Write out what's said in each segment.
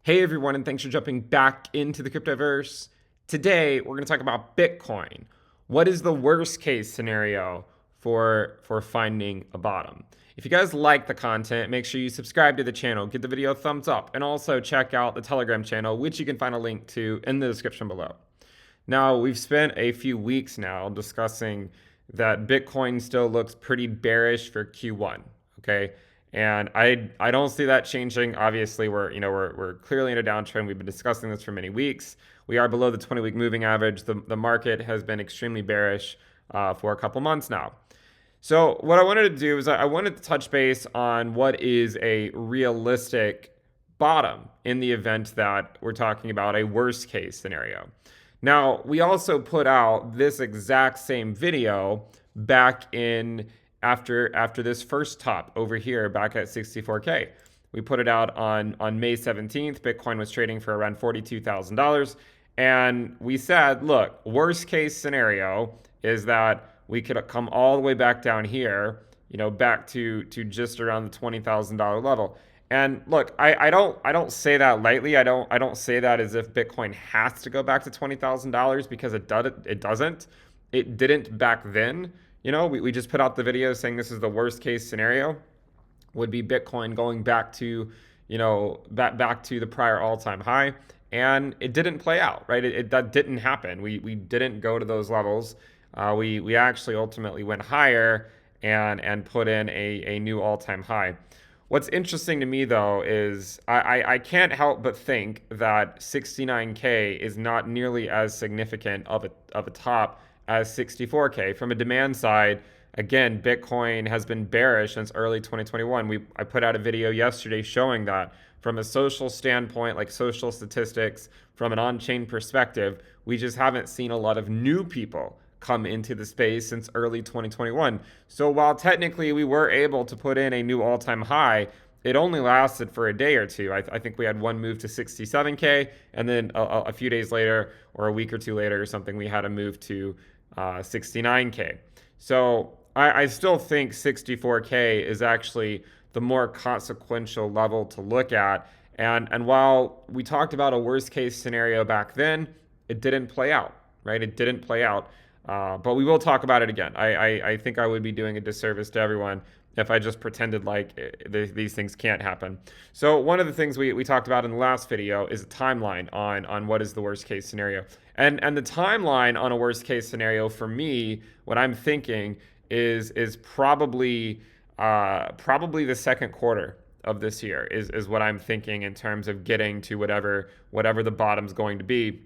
Hey everyone, and thanks for jumping back into the cryptoverse. Today, we're going to talk about Bitcoin. What is the worst case scenario for finding a bottom? If you guys like the content, make sure you subscribe to the channel, give the video a thumbs up, and also check out the Telegram channel, which you can find a link to in the description below. Now, we've spent a few weeks now discussing that Bitcoin still looks pretty bearish for Q1, okay? And I don't see that changing. Obviously, we're clearly in a downtrend. We've been discussing this for many weeks. We are below the 20-week moving average. The market has been extremely bearish for a couple months now. So what I wanted to do is I wanted to touch base on what is a realistic bottom in the event that we're talking about a worst case scenario. Now, we also put out this exact same video back in after this first top over here back at 64K. We put it out on May 17th. Bitcoin was trading for around $42,000. And we said, look, worst case scenario is that we could come all the way back down here, back to just around the $20,000 level. And look, I don't say that lightly. I don't say that as if Bitcoin has to go back to $20,000 because it doesn't. It didn't back then. We just put out the video saying this is the worst case scenario. Would be Bitcoin going back to, back to the prior all-time high. And it didn't play out, right? That didn't happen. We didn't go to those levels. We actually ultimately went higher and put in a new all-time high. What's interesting to me, though, is I can't help but think that 69K is not nearly as significant of a top as 64K. From a demand side, again, Bitcoin has been bearish since early 2021. I put out a video yesterday showing that from a social standpoint, like social statistics, from an on-chain perspective, we just haven't seen a lot of new people come into the space since early 2021. So while technically we were able to put in a new all-time high, it only lasted for a day or two. I think we had one move to 67K, and then a few days later, or a week or two later or something, we had a move to 69K. So I still think 64K is actually the more consequential level to look at. And while we talked about a worst case scenario back then, it didn't play out, right? It didn't play out. But we will talk about it again. I think I would be doing a disservice to everyone if I just pretended like these things can't happen. So one of the things we talked about in the last video is a timeline on what is the worst case scenario. And the timeline on a worst case scenario for me, what I'm thinking is probably the second quarter of this year is what I'm thinking in terms of getting to whatever the bottom's going to be,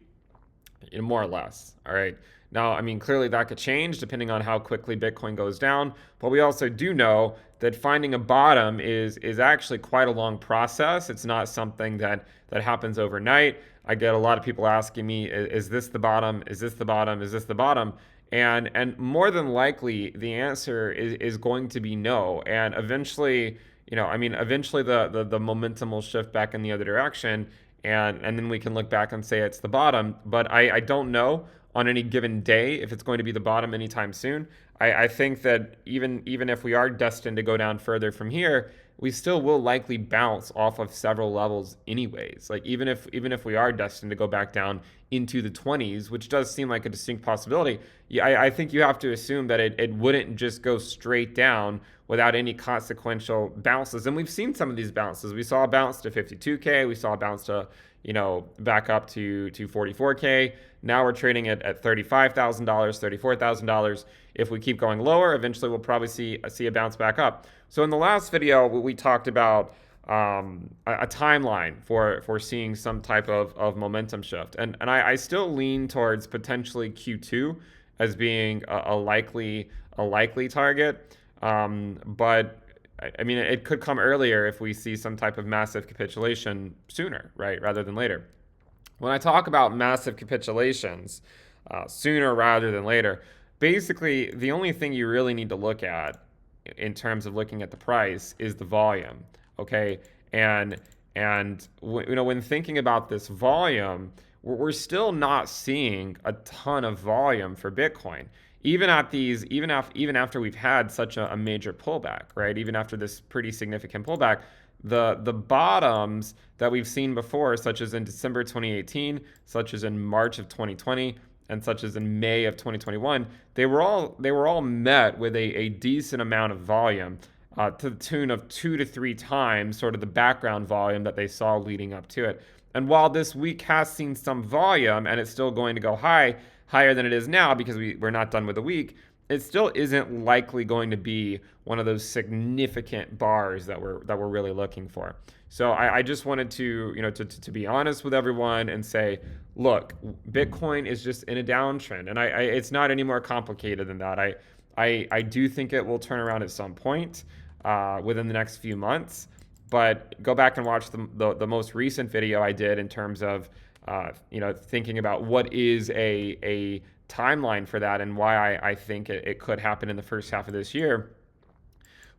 more or less. All right. Now, I mean, clearly that could change depending on how quickly Bitcoin goes down, but we also do know that finding a bottom is actually quite a long process. It's not something that happens overnight. I get a lot of people asking me, is this the bottom? Is this the bottom? Is this the bottom? And more than likely, the answer is going to be no. And eventually, eventually the momentum will shift back in the other direction, and then we can look back and say it's the bottom. But I don't know on any given day if it's going to be the bottom anytime soon. I think that even if we are destined to go down further from here, we still will likely bounce off of several levels anyways. Like even if we are destined to go back down into the 20s, which does seem like a distinct possibility, I think you have to assume that it wouldn't just go straight down without any consequential bounces. And we've seen some of these bounces. We saw a bounce to 52K. We saw a bounce to, back up to 44K. Now we're trading at $35,000, $34,000. If we keep going lower, eventually we'll probably see a bounce back up. So in the last video, we talked about a timeline for seeing some type of momentum shift. And I still lean towards potentially Q2 as being a likely target. But I mean, it could come earlier if we see some type of massive capitulation sooner, right, rather than later. When I talk about massive capitulations, sooner rather than later, basically the only thing you really need to look at in terms of looking at the price is the volume, okay? And when thinking about this volume, we're still not seeing a ton of volume for Bitcoin. Even after we've had such a major pullback, right? Even after this pretty significant pullback, The bottoms that we've seen before, such as in December 2018, such as in March of 2020, and such as in May of 2021, they were all met with a decent amount of volume, to the tune of 2 to 3 times sort of the background volume that they saw leading up to it. And while this week has seen some volume and it's still going to go higher than it is now because we're not done with the week, it still isn't likely going to be one of those significant bars that we're really looking for. So I just wanted to, to be honest with everyone and say, look, Bitcoin is just in a downtrend, and it's not any more complicated than that. I do think it will turn around at some point within the next few months. But go back and watch the most recent video I did in terms of thinking about what is a timeline for that and why I think it could happen in the first half of this year.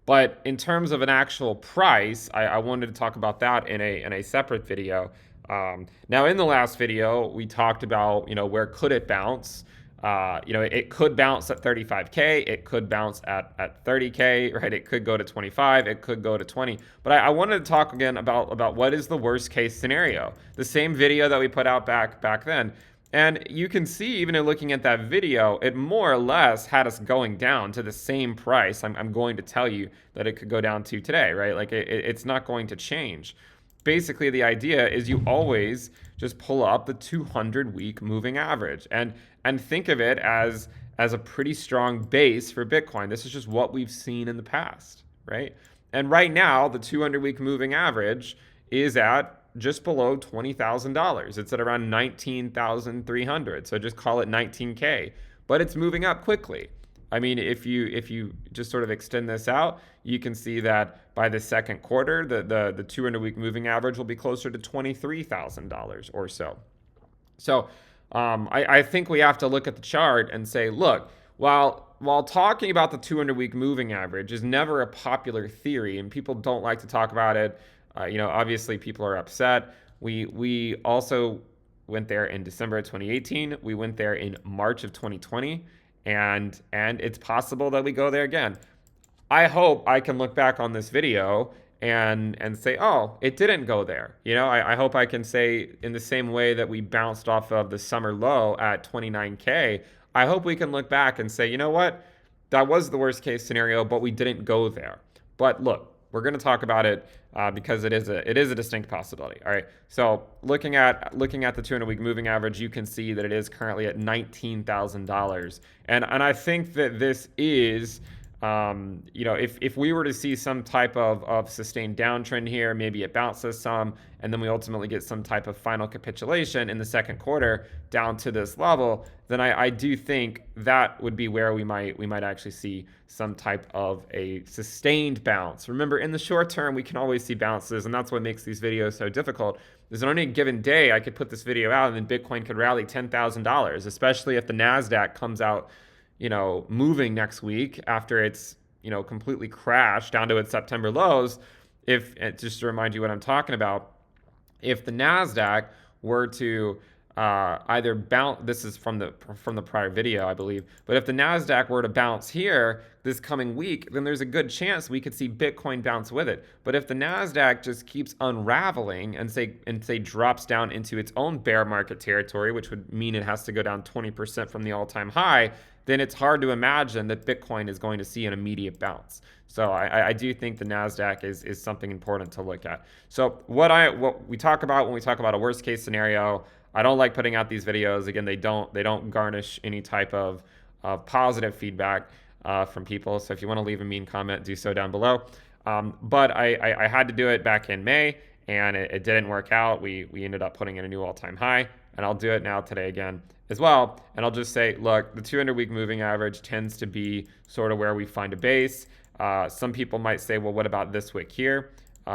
But in terms of an actual price, I wanted to talk about that in a separate video. Now, in the last video, we talked about where could it bounce. It could bounce at 35K, it could bounce at 30K, right? It could go to 25, it could go to 20. But I wanted to talk again about what is the worst case scenario. The same video that we put out back then. And you can see, even in looking at that video, it more or less had us going down to the same price I'm going to tell you that it could go down to today, right? Like it's not going to change. Basically, the idea is you always just pull up the 200-week moving average and think of it as a pretty strong base for Bitcoin. This is just what we've seen in the past, right? And right now, the 200-week moving average is at just below $20,000. It's at around 19,300. So just call it 19K. But it's moving up quickly. I mean, if you just sort of extend this out, you can see that by the second quarter, the 200-week moving average will be closer to $23,000 or so. So I think we have to look at the chart and say, look, while talking about the 200-week moving average is never a popular theory, and people don't like to talk about it, obviously people are upset. We also went there in December of 2018. We went there in March of 2020. And it's possible that we go there again. I hope I can look back on this video and say, oh, it didn't go there. I hope I can say, in the same way that we bounced off of the summer low at 29K, I hope we can look back and say, you know what, that was the worst case scenario, but we didn't go there. But look, we're going to talk about it because it is a distinct possibility. All right. So looking at the 200-week moving average, you can see that it is currently at $19,000, and I think that this is, if we were to see some type of sustained downtrend here, maybe it bounces some, and then we ultimately get some type of final capitulation in the second quarter down to this level, then I do think that would be where we might actually see some type of a sustained bounce. Remember, in the short term, we can always see bounces, and that's what makes these videos so difficult. Is on any given day, I could put this video out, and then Bitcoin could rally $10,000, especially if the NASDAQ comes out moving next week after it's, completely crashed down to its September lows. If, just to remind you what I'm talking about, if the NASDAQ were to either bounce, this is from the prior video, I believe, but if the NASDAQ were to bounce here this coming week, then there's a good chance we could see Bitcoin bounce with it. But if the NASDAQ just keeps unraveling and say drops down into its own bear market territory, which would mean it has to go down 20% from the all-time high, then it's hard to imagine that Bitcoin is going to see an immediate bounce. So I do think the NASDAQ is something important to look at. So what we talk about when we talk about a worst case scenario, I don't like putting out these videos. Again, they don't garnish any type of positive feedback from people. So if you want to leave a mean comment, do so down below. But I had to do it back in May, and it didn't work out. We ended up putting in a new all-time high, and I'll do it now today again as well. And I'll just say, look, the 200-week moving average tends to be sort of where we find a base. Some people might say, well, what about this wick here?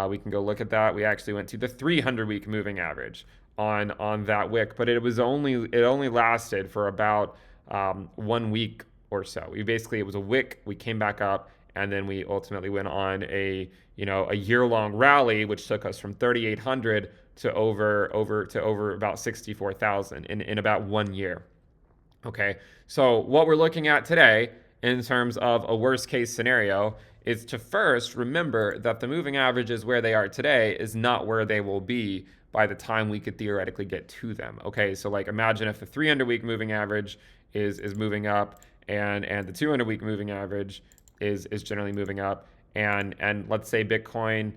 We can go look at that. We actually went to the 300-week moving average on that wick, but it only lasted for about 1 week or so. It was a wick. We came back up, and then we ultimately went on a year-long rally, which took us from 3,800 to over about 64,000 in about 1 year. Okay, so what we're looking at today in terms of a worst case scenario is to first remember that the moving averages where they are today is not where they will be by the time we could theoretically get to them. Okay, so like imagine if the 300-week moving average is moving up and the 200-week moving average is generally moving up, and let's say Bitcoin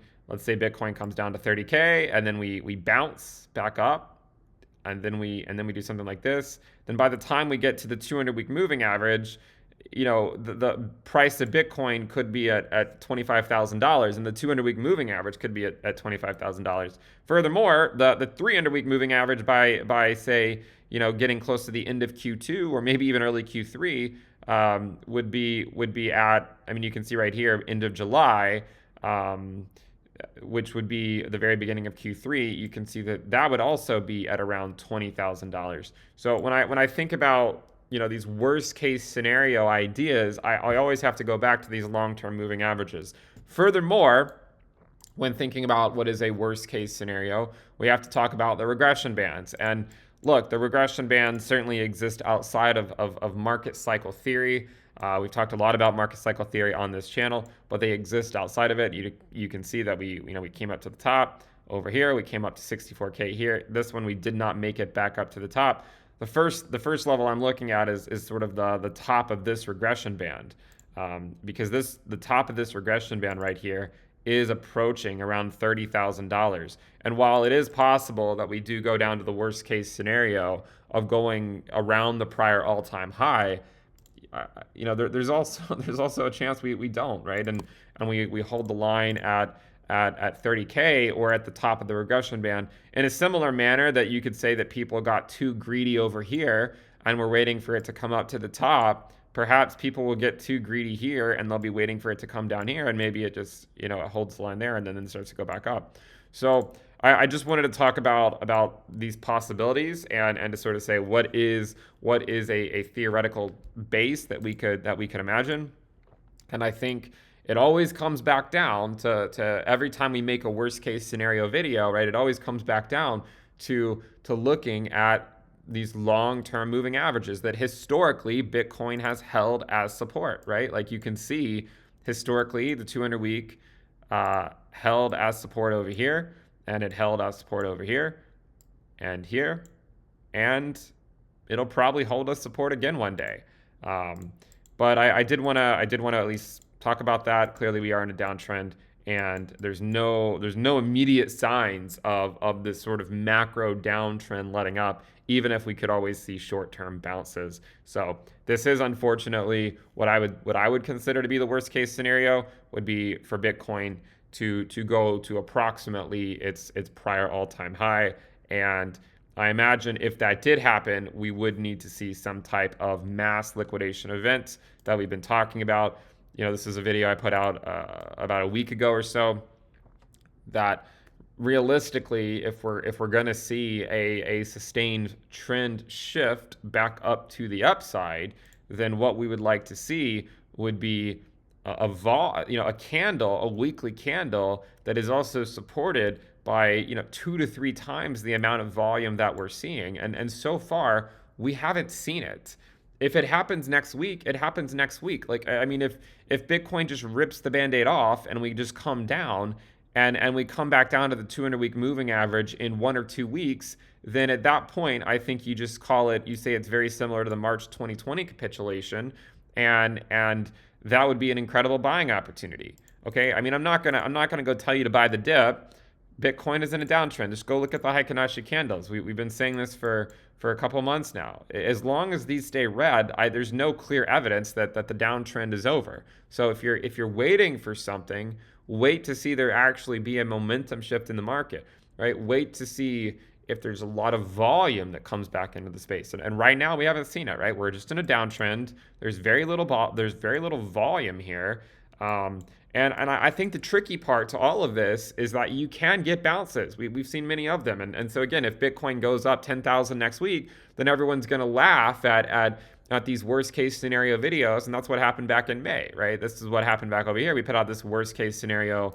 comes down to 30K, and then we bounce back up, and then we do something like this. Then by the time we get to the 200-week moving average, the price of Bitcoin could be at $25,000, and the 200-week moving average could be at $25,000. Furthermore, the 300-week moving average by say getting close to the end of Q2 or maybe even early Q3 would be at, I mean, you can see right here, end of July, which would be the very beginning of Q3. You can see that would also be at around $20,000. So when I think about these worst case scenario ideas, I always have to go back to these long-term moving averages. Furthermore, when thinking about what is a worst case scenario, we have to talk about the regression bands. And look, the regression bands certainly exist outside of market cycle theory. We've talked a lot about market cycle theory on this channel, but they exist outside of it. You can see that we came up to the top over here. We came up to 64K here. This one we did not make it back up to the top. The first level I'm looking at is sort of the top of this regression band, because the top of this regression band right here is approaching around $30,000. And while it is possible that we do go down to the worst case scenario of going around the prior all-time high, there's also a chance we don't, right? And we hold the line at 30K or at the top of the regression band in a similar manner that you could say that people got too greedy over here and we're waiting for it to come up to the top. Perhaps people will get too greedy here and they'll be waiting for it to come down here, and maybe it just it holds the line there and then starts to go back up. So I just wanted to talk about these possibilities and to sort of say what is a theoretical base that we could imagine. And I think it always comes back down to every time we make a worst case scenario video, right? It always comes back down to looking at these long-term moving averages that historically Bitcoin has held as support, right? Like you can see historically the 200-week held as support over here, and it held as support over here and here, and it'll probably hold as support again one day. But I did want to at least talk about that. Clearly, we are in a downtrend, and there's no immediate signs of this sort of macro downtrend letting up, even if we could always see short-term bounces. So this is unfortunately what I would consider to be the worst case scenario, would be for Bitcoin to go to approximately its prior all-time high. And I imagine if that did happen, we would need to see some type of mass liquidation event that we've been talking about. This is a video I put out about a week ago or so, that realistically, if we're going to see a sustained trend shift back up to the upside, then what we would like to see would be a candle, a weekly candle that is also supported by 2 to 3 times the amount of volume that we're seeing, and so far we haven't seen it. If it happens next week, it happens next week. Like, I mean, if Bitcoin just rips the Band-Aid off and we just come down and we come back down to the 200-week moving average in 1 or 2 weeks, then at that point, I think you just call it, you say it's very similar to the March 2020 capitulation, and that would be an incredible buying opportunity. Okay, I mean, I'm not gonna go tell you to buy the dip. Bitcoin is in a downtrend. Just go look at the Heikin-Ashi candles. We've been saying this for a couple months now. As long as these stay red, there's no clear evidence that the downtrend is over. So if you're waiting for something, wait to see there actually be a momentum shift in the market, right? Wait to see if there's a lot of volume that comes back into the space. And right now we haven't seen it, right? We're just in a downtrend. There's very little volume here. And I think the tricky part to all of this is that you can get bounces. We've seen many of them. And so again, if Bitcoin goes up 10,000 next week, then everyone's going to laugh at these worst case scenario videos. And that's what happened back in May, right? This is what happened back over here. We put out this worst case scenario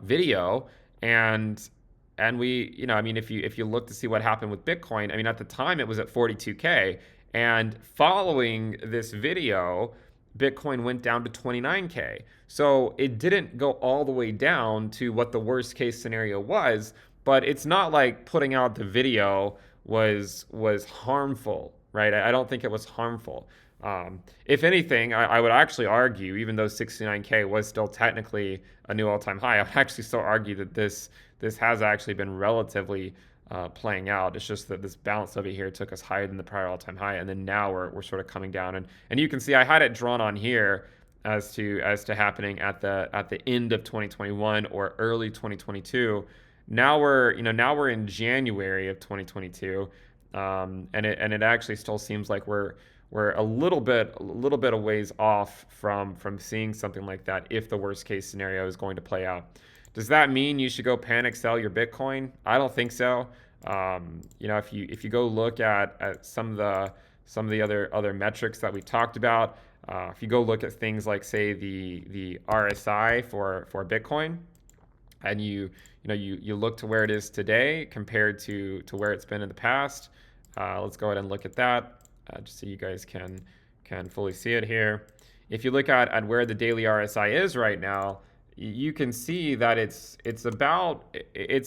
video, and we, I mean, if you look to see what happened with Bitcoin, I mean, at the time it was at 42K, and following this video, Bitcoin went down to 29K. So it didn't go all the way down to what the worst case scenario was, but it's not like putting out the video was harmful, right? I don't think it was harmful. If anything, I would actually argue, even though 69K was still technically a new all-time high, I would actually still argue that this has actually been relatively playing out. It's just that this bounce over here took us higher than the prior all-time high, and then now we're sort of coming down. And you can see I had it drawn on here as to happening at the end of 2021 or early 2022. Now we're in January of 2022, and it actually still seems like we're a little bit a ways off from seeing something like that if the worst case scenario is going to play out. Does that mean you should go panic sell your Bitcoin? I don't think so. If you go look at some of the other metrics that we talked about, if you go look at things like, say, the RSI for Bitcoin, and you look to where it is today compared to where it's been in the past. Let's go ahead and look at that just so you guys can fully see it here. If you look at where the daily RSI is right now, you can see that it's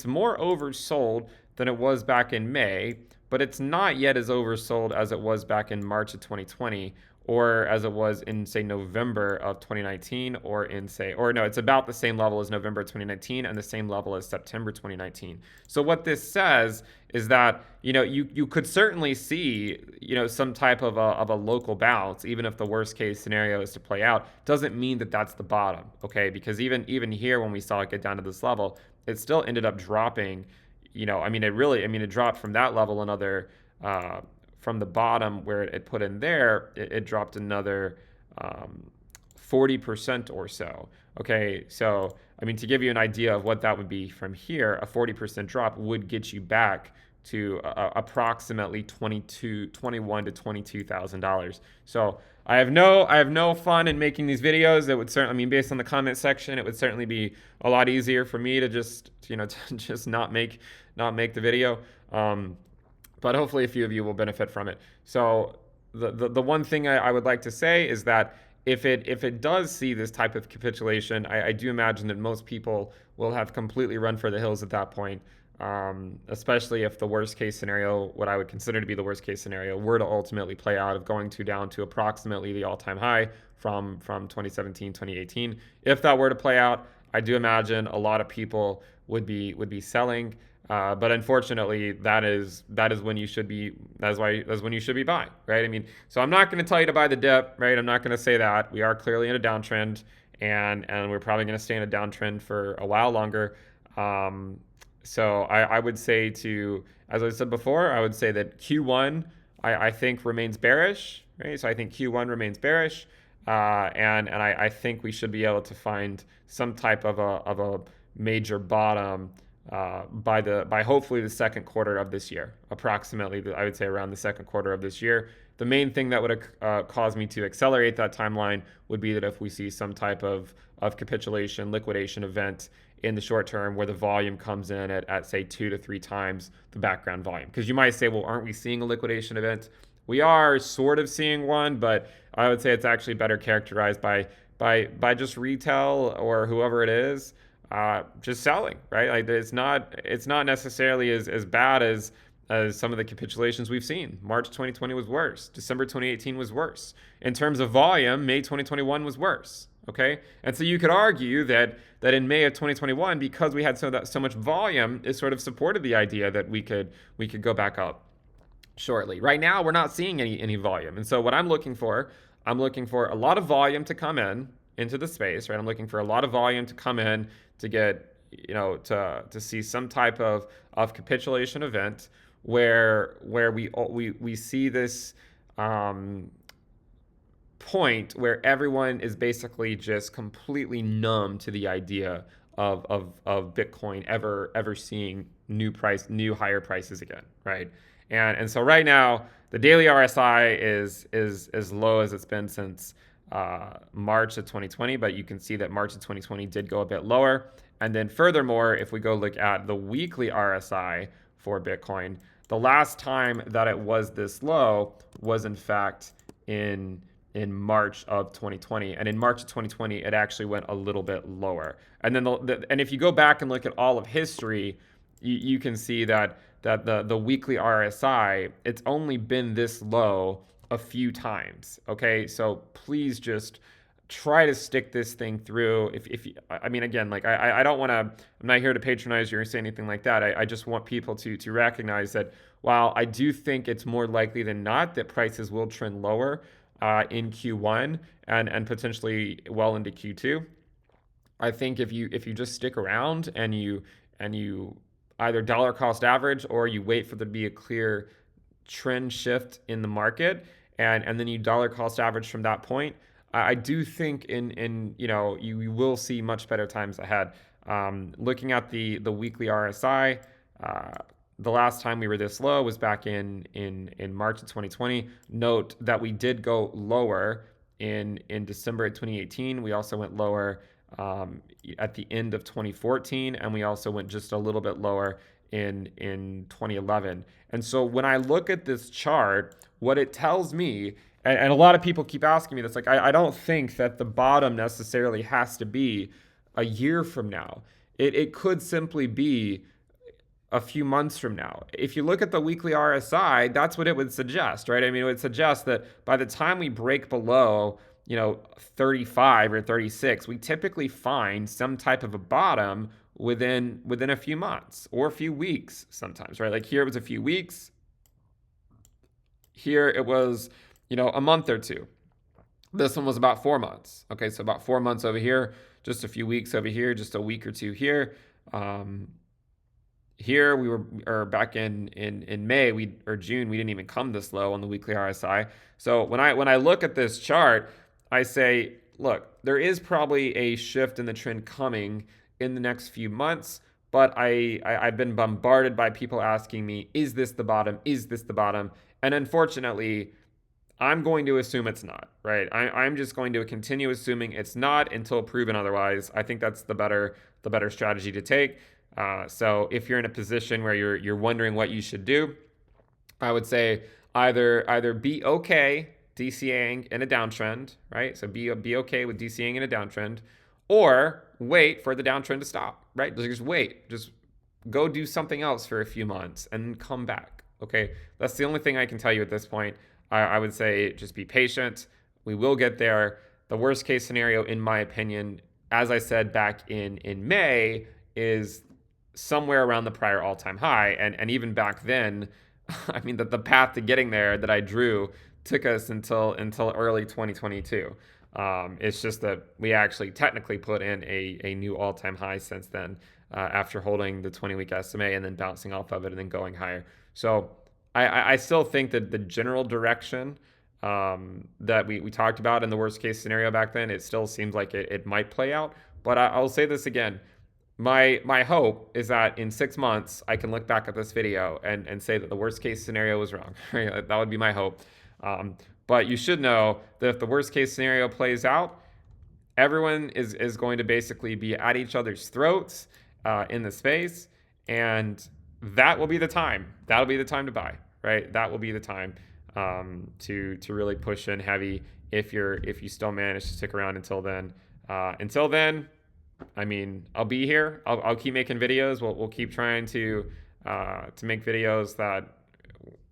more oversold than it was back in May, but it's not yet as oversold as it was back in March of 2020, or as it was in, say, November of 2019, it's about the same level as November 2019 and the same level as September 2019. So what this says is that, you could certainly see, some type of a local bounce, even if the worst case scenario is to play out. Doesn't mean that that's the bottom, okay? Because even here, when we saw it get down to this level, it still ended up dropping. It dropped from that level another, from the bottom where it put in there, it dropped another 40% or so. Okay, so to give you an idea of what that would be from here, a 40% drop would get you back to approximately $21,000 to $22,000. So I have no fun in making these videos. It would certainly, based on the comment section, it would certainly be a lot easier for me to just to just not make the video. But hopefully a few of you will benefit from it. So the one thing I would like to say is that if it does see this type of capitulation, I do imagine that most people will have completely run for the hills at that point, especially if the worst case scenario, what I would consider to be the worst case scenario, were to ultimately play out of going down to approximately the all-time high from 2017, 2018. If that were to play out, I do imagine a lot of people would be selling. But unfortunately, that is when you should be. That's when you should be buying, right? So I'm not going to tell you to buy the dip, right? I'm not going to say that. We are clearly in a downtrend, and we're probably going to stay in a downtrend for a while longer. So I would say as I said before, I would say that Q1 I think remains bearish, right? So I think Q1 remains bearish, and I think we should be able to find some type of a major bottom by hopefully the second quarter of this year, approximately. I would say around the second quarter of this year. The main thing that would cause me to accelerate that timeline would be that if we see some type of capitulation, liquidation event in the short term where the volume comes in at say 2 to 3 times the background volume. Because you might say, well, aren't we seeing a liquidation event? We are sort of seeing one, but I would say it's actually better characterized by just retail or whoever it is just selling, right? Like it's not necessarily as bad as some of the capitulations we've seen. March 2020 was worse. December 2018 was worse. In terms of volume, May 2021 was worse. Okay, and so you could argue that in May of 2021, because we had so much volume, it sort of supported the idea that we could go back up shortly. Right now, we're not seeing any volume, and so what I'm looking for a lot of volume to come into the space, right? I'm looking for a lot of volume to come in to get, to see some type of capitulation event where we see this point where everyone is basically just completely numb to the idea of Bitcoin ever seeing new higher prices again, right? And so right now the daily RSI is as low as it's been since March of 2020, but you can see that March of 2020 did go a bit lower. And then furthermore, if we go look at the weekly RSI for Bitcoin, the last time that it was this low was in fact in in March of 2020, and in March of 2020 it actually went a little bit lower. And then and if you go back and look at all of history, you can see that the weekly RSI, it's only been this low a few times. Okay, so please just try to stick this thing through. If I mean, again, like I don't want to, I'm not here to patronize you or say anything like that. I just want people to recognize that while I do think it's more likely than not that prices will trend lower in Q1 and potentially well into Q2, I think if you just stick around and you either dollar cost average or you wait for there to be a clear trend shift in the market and then you dollar cost average from that point, I do think in you will see much better times ahead. Looking at the weekly RSI, the last time we were this low was back in March of 2020. Note that we did go lower in December of 2018. We also went lower at the end of 2014, and we also went just a little bit lower in 2011. And so when I look at this chart, what it tells me, and a lot of people keep asking me this, like I don't think that the bottom necessarily has to be a year from now. It could simply be a few months from now. If you look at the weekly RSI, that's what it would suggest, right? I mean, it would suggest that by the time we break below, 35 or 36, we typically find some type of a bottom within a few months or a few weeks sometimes, right? Like here it was a few weeks. Here it was, a month or two. This one was about 4 months. Okay, so about 4 months over here, just a few weeks over here, just a week or two here. Here we were back in May or June, we didn't even come this low on the weekly RSI. So when I look at this chart, I say, look, there is probably a shift in the trend coming in the next few months, but I've been bombarded by people asking me, is this the bottom? Is this the bottom? And unfortunately, I'm going to assume it's not, right? I'm just going to continue assuming it's not until proven otherwise. I think that's the better strategy to take. So if you're in a position where you're wondering what you should do, I would say either be okay DCAing in a downtrend, right? So be okay with DCAing in a downtrend, or wait for the downtrend to stop, right? Just wait, just go do something else for a few months and come back. Okay, that's the only thing I can tell you at this point. I would say just be patient. We will get there. The worst case scenario, in my opinion, as I said back in May, is somewhere around the prior all-time high. And even back then, I mean, the path to getting there that I drew took us until early 2022. It's just that we actually technically put in a new all-time high since then, after holding the 20-week SMA and then bouncing off of it and then going higher. So I still think that the general direction that we talked about in the worst case scenario back then, it still seems like it might play out. But I'll say this again. My hope is that in 6 months, I can look back at this video and say that the worst case scenario was wrong. That would be my hope. But you should know that if the worst case scenario plays out, everyone is going to basically be at each other's throats in the space. And that will be the time. That'll be the time to buy, right? That will be the time to really push in heavy if you still manage to stick around until then. Until then, I mean, I'll be here. I'll keep making videos. We'll keep trying to make videos that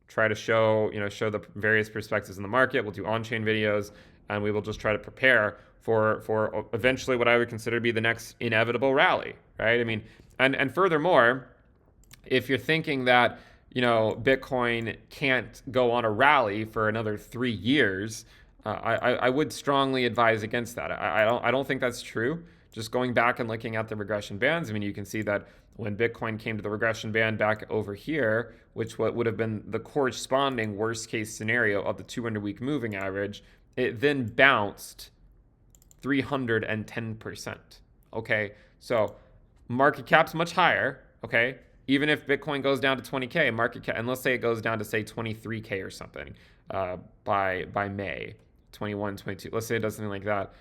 try to show the various perspectives in the market. We'll do on-chain videos, and we will just try to prepare for eventually what I would consider to be the next inevitable rally, right? I mean, and furthermore, if you're thinking that Bitcoin can't go on a rally for another 3 years, I would strongly advise against that. I don't think that's true. Just going back and looking at the regression bands, I mean, you can see that when Bitcoin came to the regression band back over here, which would have been the corresponding worst case scenario of the 200-week moving average, it then bounced 310%. Okay, so market cap's much higher. Okay, even if Bitcoin goes down to 20K, market cap, and let's say it goes down to say 23K or something by May 21, 22. Let's say it does something like that.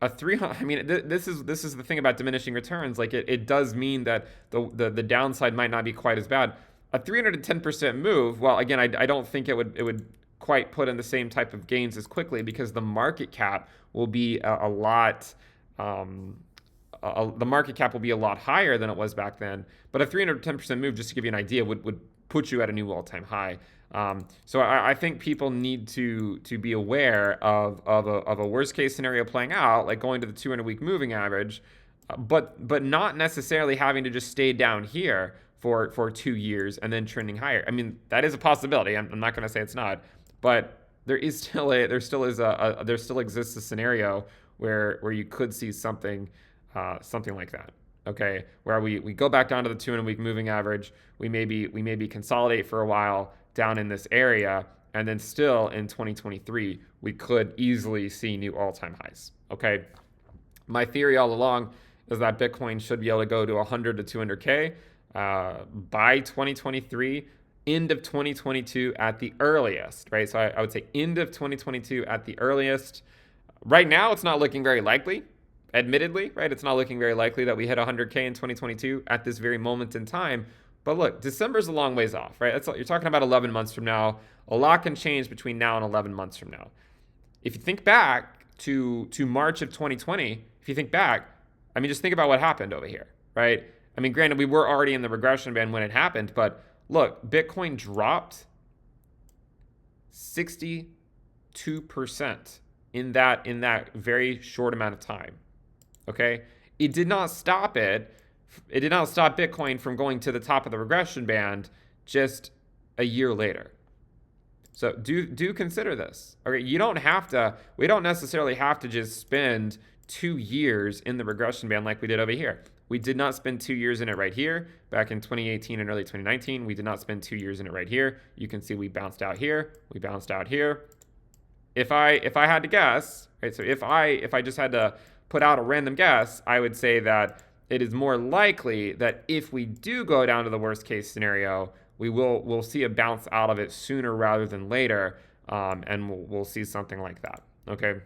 A 300. I mean, this is the thing about diminishing returns. Like it does mean that the downside might not be quite as bad. A 310% move. Well, again, I don't think it would quite put in the same type of gains as quickly because the market cap will be a lot. The market cap will be a lot higher than it was back then. But a 310% move, just to give you an idea, would put you at a new all-time high. So I think people need to be aware of a worst case scenario playing out, like going to the 200-week moving average, but not necessarily having to just stay down here for 2 years and then trending higher. I mean, that is a possibility. I'm not going to say it's not, but there still exists a scenario where you could see something like that. Okay, where we go back down to the 200-week moving average, we maybe consolidate for a while down in this area, and then still in 2023 we could easily see new all-time highs. Okay, my theory all along is that Bitcoin should be able to go to 100 to 200K by 2023, end of 2022 at the earliest, right? So I would say end of 2022 at the earliest. Right now, it's not looking very likely. Admittedly, right? It's not looking very likely that we hit 100K in 2022 at this very moment in time. But look, December's a long ways off, right? You're talking about 11 months from now. A lot can change between now and 11 months from now. If you think back to March of 2020, if you think back, I mean, just think about what happened over here, right? I mean, granted, we were already in the regression band when it happened, but look, Bitcoin dropped 62% in that very short amount of time. Okay, it did not stop Bitcoin from going to the top of the regression band just a year later. So do consider this. Okay, we don't necessarily have to just spend 2 years in the regression band like we did over here. We did not spend 2 years in it right here back in 2018 and early 2019. We did not spend 2 years in it right here. You can see we bounced out here. We bounced out here. If I had to guess, right? So if I just had to put out a random guess, I would say that it is more likely that if we do go down to the worst case scenario, we'll see a bounce out of it sooner rather than later, and we'll see something like that. Okay,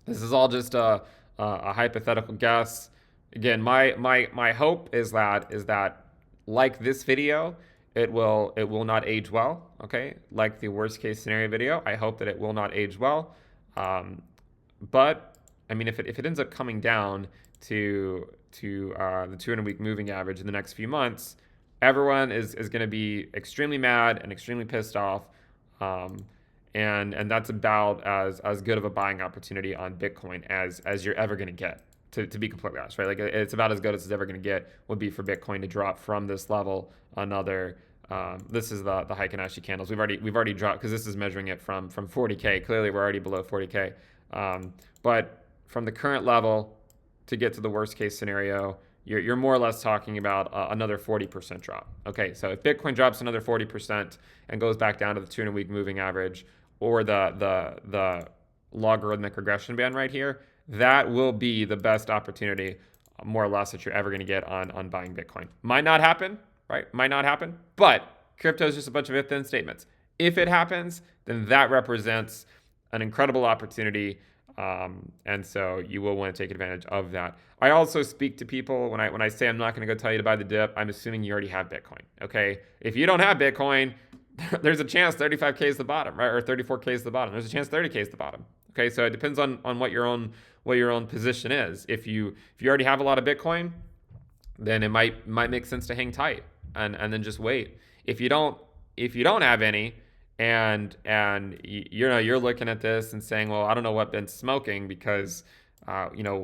this is all just a hypothetical guess. Again, my hope is that like this video, it will not age well. Okay, like the worst case scenario video, I hope that it will not age well. But I mean, if it ends up coming down to the 200-week moving average in the next few months, everyone is going to be extremely mad and extremely pissed off, and that's about as good of a buying opportunity on Bitcoin as you're ever going to get. To be completely honest, right? Like it's about as good as it's ever going to get would be for Bitcoin to drop from this level another. This is the Heiken Ashi candles. We've already dropped because this is measuring it from 40K. Clearly, we're already below 40K, but from the current level to get to the worst case scenario, you're more or less talking about another 40% drop. Okay, so if Bitcoin drops another 40% and goes back down to the 200-week moving average or the logarithmic regression band right here, that will be the best opportunity, more or less, that you're ever going to get on buying Bitcoin. Might not happen, right? Might not happen, but crypto is just a bunch of if-then statements. If it happens, then that represents an incredible opportunity. And so you will want to take advantage of that. I also speak to people when I say I'm not going to go tell you to buy the dip, I'm assuming you already have Bitcoin. Okay, if you don't have Bitcoin, there's a chance 35K is the bottom, right? Or 34K is the bottom. There's a chance 30K is the bottom. Okay, so it depends on what your own position is. If you already have a lot of Bitcoin, then it might make sense to hang tight and then just wait. If you don't have any, and you're looking at this and saying, well, I don't know what Ben's smoking because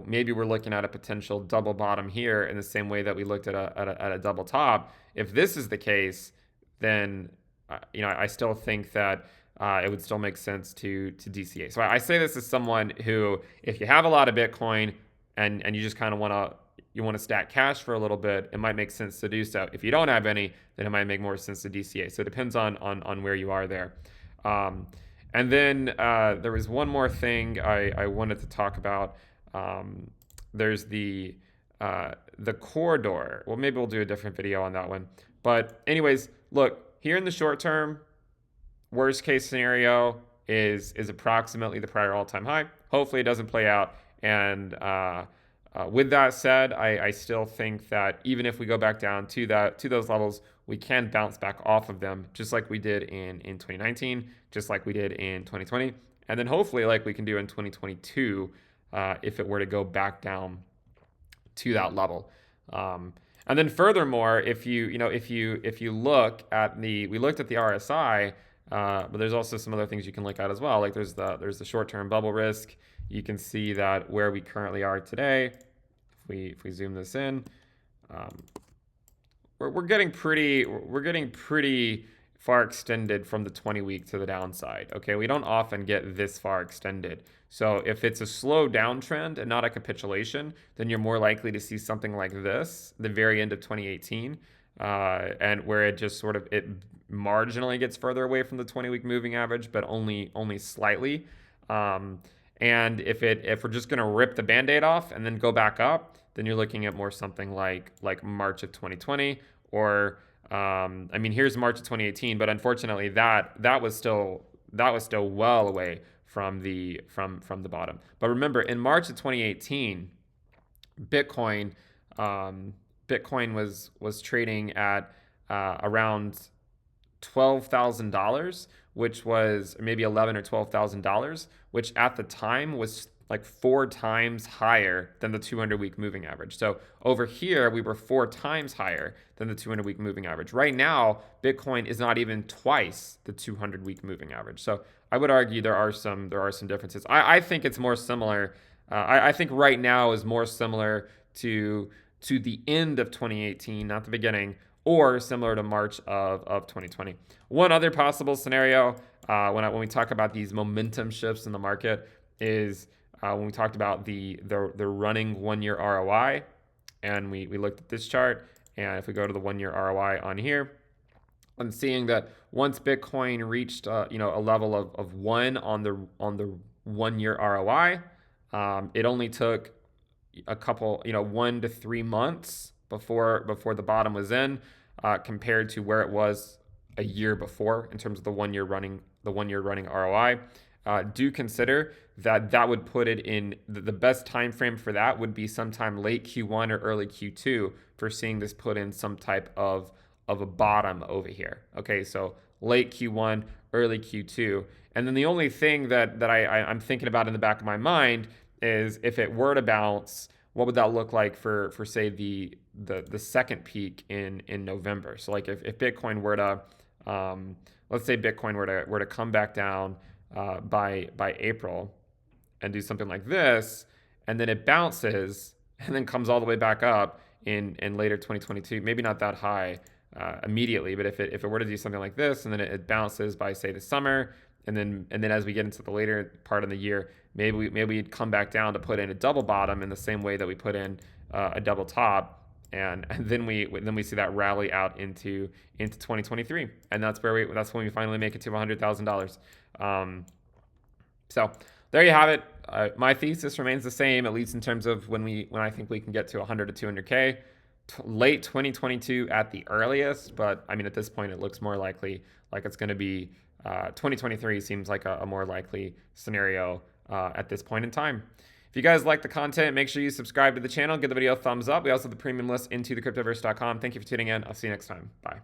maybe we're looking at a potential double bottom here in the same way that we looked at a double top. If this is the case, then I still think that it would still make sense to DCA. So I say this as someone who, if you have a lot of Bitcoin and you just kind of want to stack cash for a little bit, it might make sense to do so. If you don't have any, then it might make more sense to DCA. So it depends on where you are there. And then there was one more thing I wanted to talk about. There's the corridor. Well, maybe we'll do a different video on that one. But anyways, look, here in the short term, worst case scenario is approximately the prior all-time high. Hopefully it doesn't play out, and With that said, I still think that even if we go back down to those levels, we can bounce back off of them, just like we did in 2019, just like we did in 2020, and then hopefully like we can do in 2022 if it were to go back down to that level. And then furthermore, if you look at we looked at the RSI, but there's also some other things you can look at as well. Like there's the short-term bubble risk. You can see that where we currently are today, if we zoom this in, we're getting pretty far extended from the 20-week to the downside. Okay, we don't often get this far extended. So if it's a slow downtrend and not a capitulation, then you're more likely to see something like this, the very end of 2018, and where it just sort of marginally gets further away from the 20-week moving average, but only slightly. And if we're just going to rip the Band-Aid off and then go back up, then you're looking at more something like March of 2020, or I mean, here's March of 2018, but unfortunately that was still well away from the bottom. But remember, in March of 2018, Bitcoin was trading at around $12,000, which was maybe $11,000 or $12,000, which at the time was like 4 times higher than the 200-week moving average. So over here, we were 4 times higher than the 200-week moving average. Right now, Bitcoin is not even twice the 200-week moving average. So I would argue there are some differences. I think it's more similar. I think right now is more similar to the end of 2018, not the beginning, or similar to March of 2020. One other possible scenario when we talk about these momentum shifts in the market is when we talked about the running 1-year ROI, and we looked at this chart, and if we go to the 1-year ROI on here, I'm seeing that once Bitcoin reached a level of 1 on the 1-year ROI, it only took a couple 1 to 3 months before the bottom was in, compared to where it was a year before in terms of the 1-year running ROI. Do consider that would put it in the best time frame for that would be sometime late Q1 or early Q2 for seeing this put in some type of a bottom over here. Okay, so late Q1, early Q2. And then the only thing that I'm thinking about in the back of my mind is if it were to bounce, what would that look like for say the second peak in November? So like if Bitcoin were to let's say Bitcoin were to come back down by April and do something like this, and then it bounces and then comes all the way back up in later 2022, maybe not that high immediately, but if it were to do something like this and then it bounces by say the summer, and then as we get into the later part of the year, maybe we'd come back down to put in a double bottom in the same way that we put in a double top, and then we see that rally out into 2023, and that's when we finally make it to $100,000. So there you have it. My thesis remains the same, at least in terms of when I think we can get to 100 to 200K. Late 2022 at the earliest, but I mean at this point it looks more likely like it's going to be 2023 seems like a more likely scenario at this point in time. If you guys like the content, make sure you subscribe to the channel, give the video a thumbs up. We also have the premium list into thecryptoverse.com. Thank you for tuning in. I'll see you next time. Bye.